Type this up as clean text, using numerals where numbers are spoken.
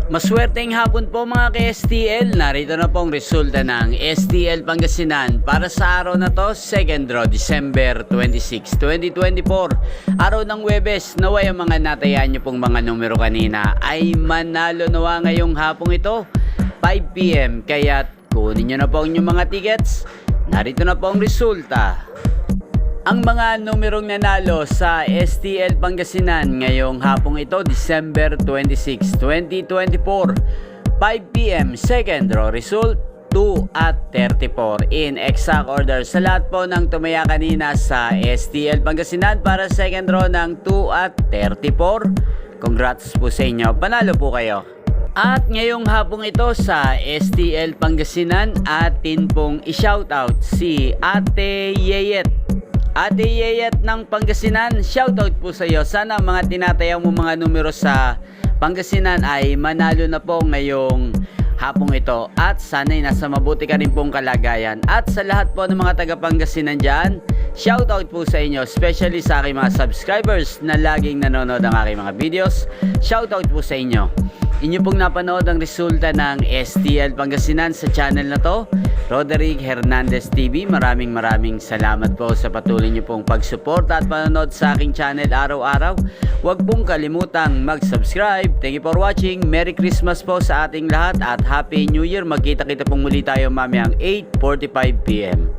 Maswerteng hapon po mga ka-STL, narito na pong resulta ng STL Pangasinan para sa araw na to, 2nd draw, December 26, 2024. Araw ng Huwebes, naway ang mga natayaan nyo pong mga numero kanina ay manalo nawa ngayong hapong ito, 5 PM. Kaya kunin nyo na po ang inyong mga tickets, narito na po ang resulta. Ang mga numerong nanalo sa STL Pangasinan ngayong hapong ito, December 26, 2024, 5 PM, second draw result, 2 at 34 in exact order. Sa lahat po ng tumaya kanina sa STL Pangasinan para second draw ng 2 at 34, congrats po sa inyo, panalo po kayo. At ngayong hapong ito sa STL Pangasinan, atin pong i-shoutout si Ate Yeyet. Ate Yeyet ng Pangasinan, shoutout po sa iyo. Sana mga tinatayaw mo mga numero sa Pangasinan ay manalo na po ngayong hapong ito. At sana'y nasa mabuti ka rin pong kalagayan. At sa lahat po ng mga taga Pangasinan dyan, shoutout po sa inyo. Especially sa aking mga subscribers na laging nanonood ng aking mga videos. Shoutout po sa inyo. Inyo pong napanood ang resulta ng STL Pangasinan sa channel na to, Roderick Hernandez TV. Maraming salamat po sa patuloy niyo pong pagsuporta at panonood sa aking channel araw-araw. Huwag pong kalimutang mag-subscribe. Thank you for watching. Merry Christmas po sa ating lahat at Happy New Year. Magkita-kita pong muli tayo mamayang 8:45 PM.